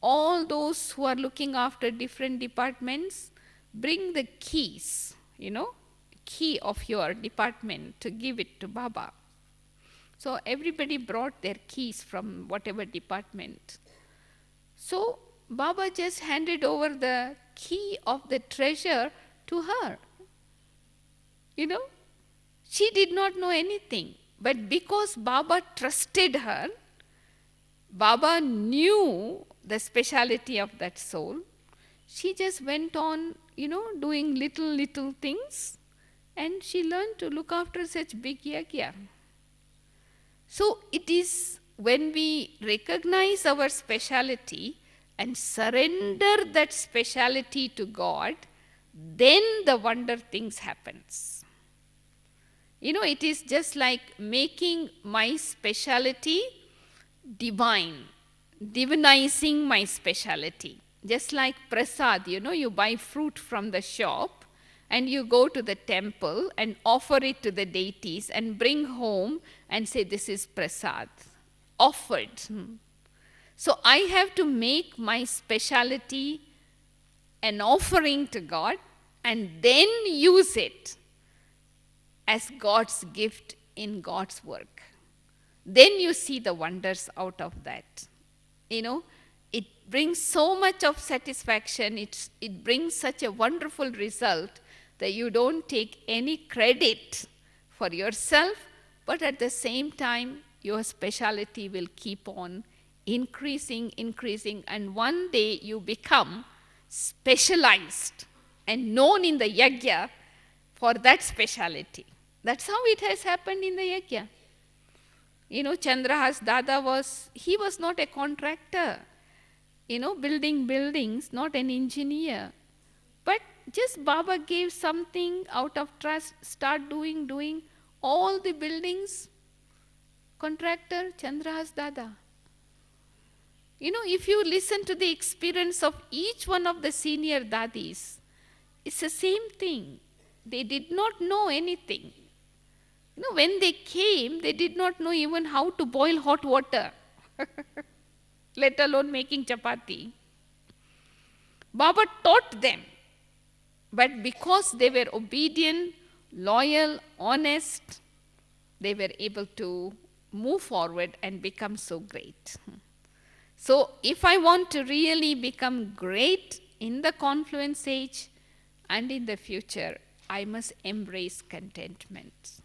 S1: all those who are looking after different departments, bring the keys, key of your department to give it to Baba. So everybody brought their keys from whatever department. So Baba just handed over the key of the treasure to her. She did not know anything. But because Baba trusted her, Baba knew the speciality of that soul. She just went on, doing little things, and she learned to look after such big yajna. So it is when we recognize our speciality and surrender that speciality to God, then the wonder things happens. It is just like making my speciality divine, divinizing my speciality. Just like prasad, you buy fruit from the shop and you go to the temple and offer it to the deities and bring home and say, this is prasad, offered. So I have to make my speciality an offering to God and then use it as God's gift in God's work. Then you see the wonders out of that. It brings so much of satisfaction, it brings such a wonderful result that you don't take any credit for yourself, but at the same time, your speciality will keep on increasing, and one day you become specialized and known in the yajna for that speciality. That's how it has happened in the yajna. Chandrahas Dada was not a contractor, building buildings, not an engineer. But just Baba gave something out of trust, start doing all the buildings, contractor Chandrahas Dada. If you listen to the experience of each one of the senior dadis, it's the same thing. They did not know anything. When they came, they did not know even how to boil hot water, let alone making chapati. Baba taught them, but because they were obedient, loyal, honest, they were able to move forward and become so great. So, if I want to really become great in the confluence age and in the future, I must embrace contentment.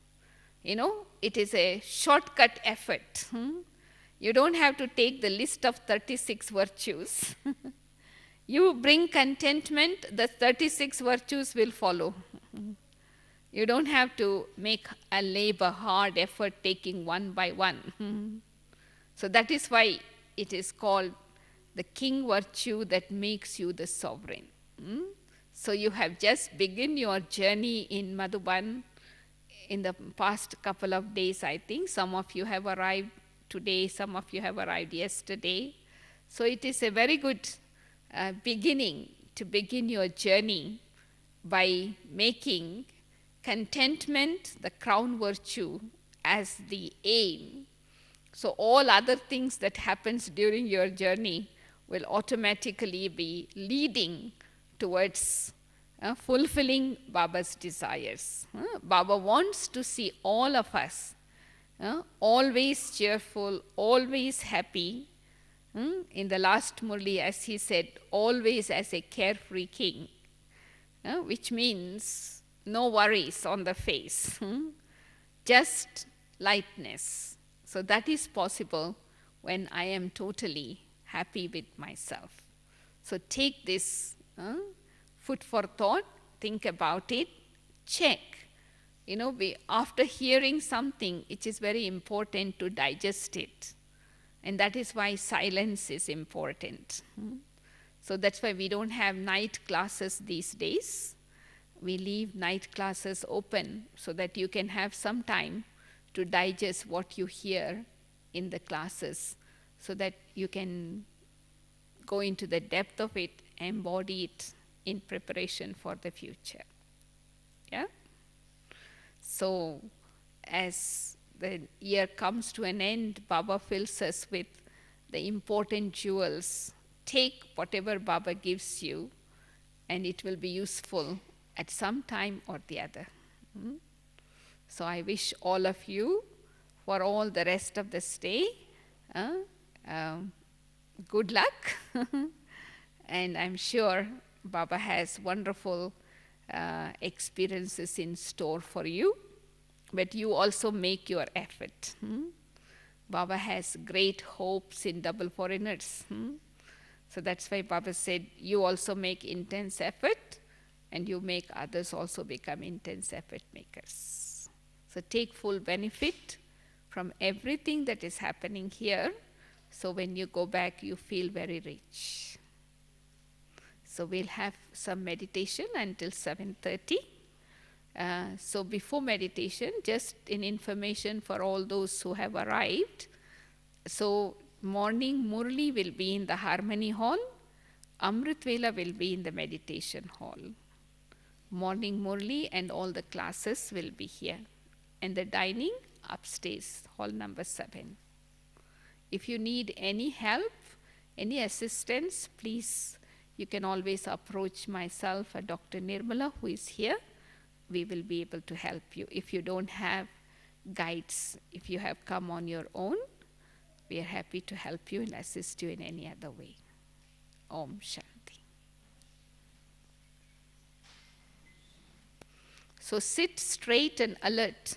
S1: It is a shortcut effort. You don't have to take the list of 36 virtues. You bring contentment, the 36 virtues will follow. You don't have to make a labor, hard effort, taking one by one. So that is why it is called the king virtue that makes you the sovereign. So you have just begun your journey in Madhuban in the past couple of days, I think. Some of you have arrived today, some of you have arrived yesterday. So it is a very good beginning to begin your journey by making contentment the crown virtue as the aim. So all other things that happens during your journey will automatically be leading towards fulfilling Baba's desires. Baba wants to see all of us always cheerful, always happy. In the last Murli, as he said, always as a carefree king, which means no worries on the face, just lightness. So that is possible when I am totally happy with myself. So take this food for thought, think about it, check. After hearing something, it is very important to digest it. And that is why silence is important. So that's why we don't have night classes these days. We leave night classes open so that you can have some time to digest what you hear in the classes, so that you can go into the depth of it, embody it in preparation for the future. Yeah? So as the year comes to an end, Baba fills us with the important jewels. Take whatever Baba gives you, and it will be useful at some time or the other. So I wish all of you, for all the rest of the stay, good luck. And I'm sure Baba has wonderful experiences in store for you. But you also make your effort. Baba has great hopes in double foreigners. So that's why Baba said, you also make intense effort, and you make others also become intense effort makers. So take full benefit from everything that is happening here. So when you go back, you feel very rich. So we'll have some meditation until 7:30. So before meditation, just in information for all those who have arrived. So morning Murli will be in the Harmony Hall. Amrit Vela will be in the meditation hall. Morning Murli and all the classes will be here. And the dining upstairs, hall number 7. If you need any help, any assistance, please, you can always approach myself or Dr. Nirmala, who is here. We will be able to help you. If you don't have guides, if you have come on your own, we are happy to help you and assist you in any other way. Om Shanti. So sit straight and alert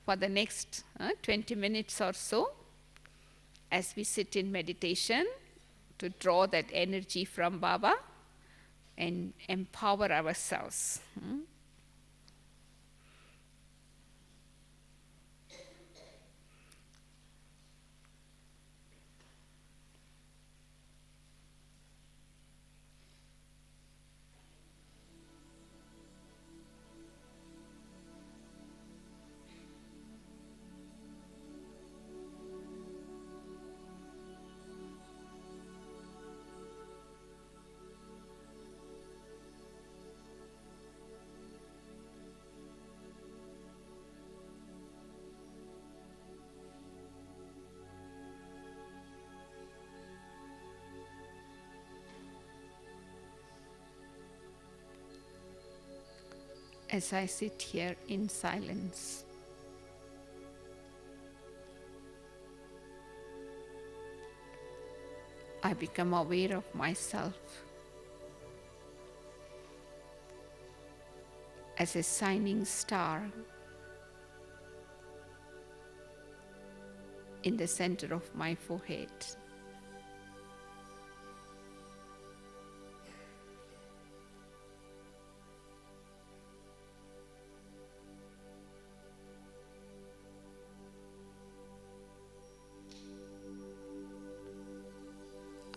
S1: for the next 20 minutes or so as we sit in meditation to draw that energy from Baba and empower ourselves. As I sit here in silence, I become aware of myself as a shining star in the center of my forehead.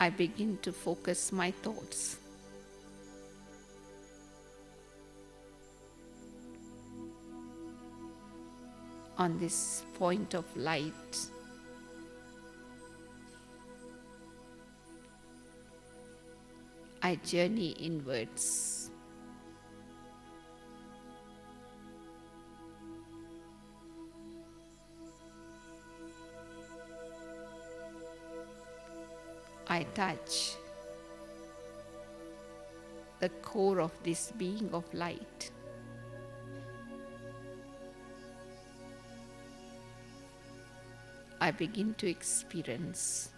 S1: I begin to focus my thoughts on this point of light. I journey inwards. I touch the core of this being of light. I begin to experience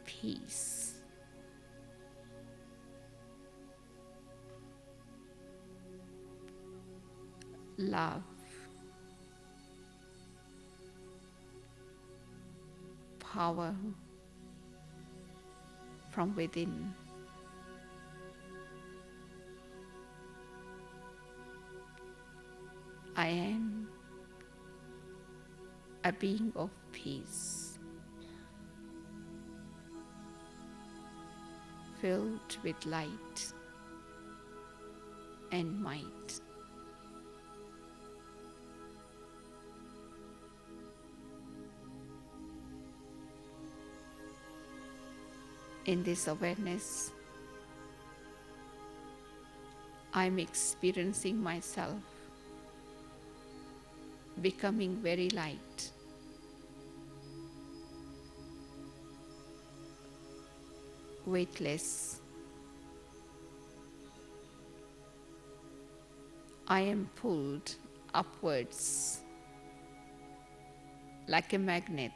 S1: peace, love, power from within. I am a being of peace, filled with light and might. In this awareness, I'm experiencing myself becoming very light, weightless. I am pulled upwards like a magnet.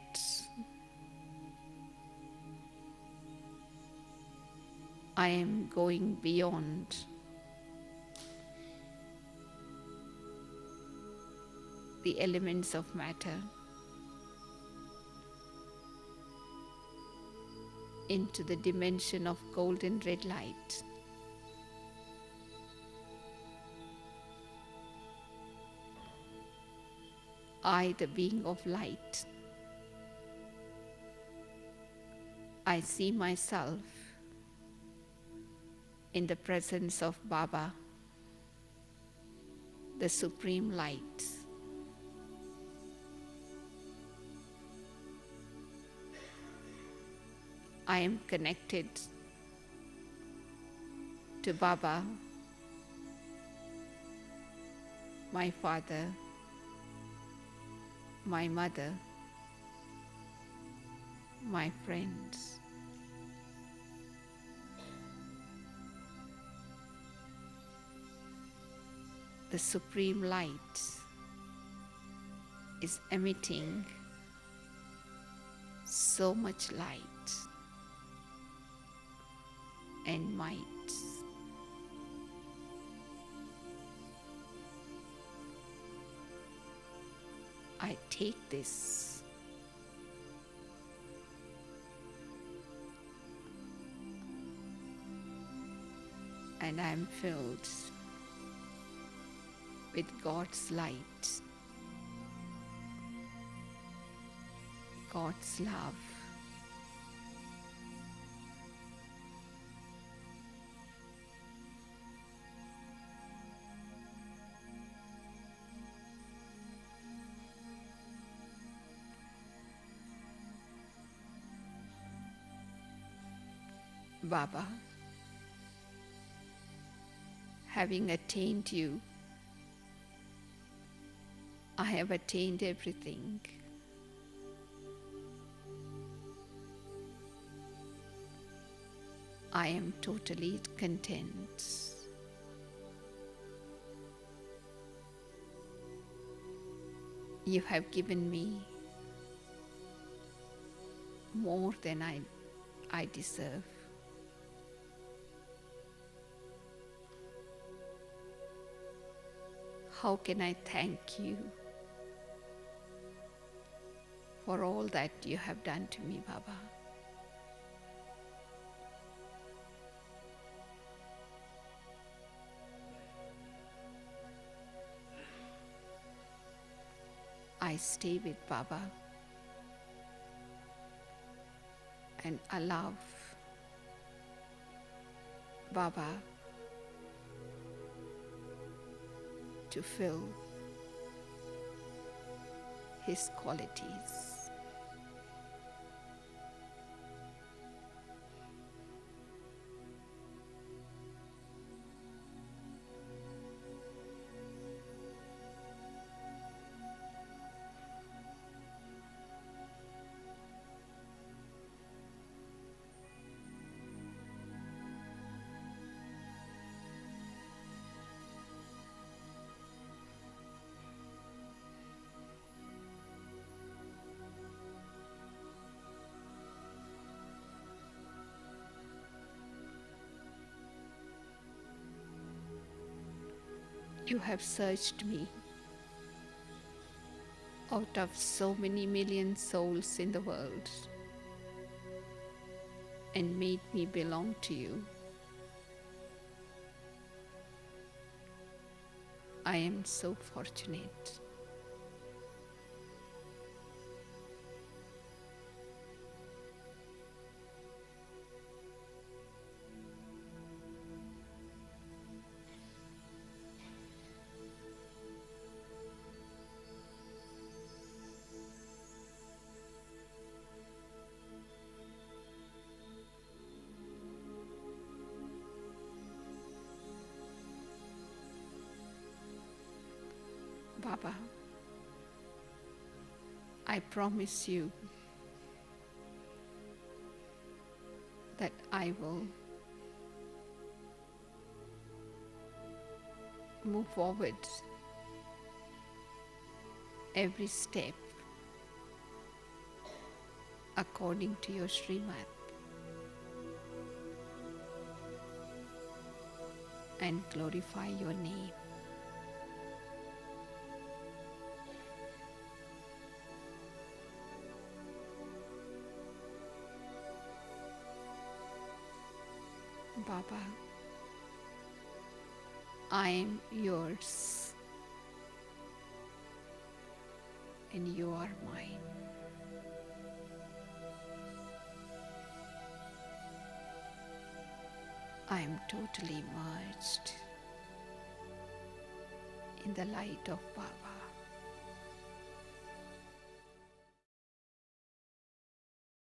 S1: I am going beyond the elements of matter into the dimension of golden red light. I, the being of light, I see myself in the presence of Baba, the Supreme Light. I am connected to Baba, my father, my mother, my friends. The Supreme Light is emitting so much light and might. I take this and I am filled with God's light, God's love. Baba, having attained you, I have attained everything. I am totally content. You have given me more than I deserve. How can I thank you for all that you have done to me, Baba? I stay with Baba and allow Baba to fill his qualities. You have searched me out of so many million souls in the world and made me belong to you. I am so fortunate. Baba, I promise you that I will move forward every step according to your Srimad and glorify your name. Baba, I am yours and you are mine. I am totally merged in the light of Baba.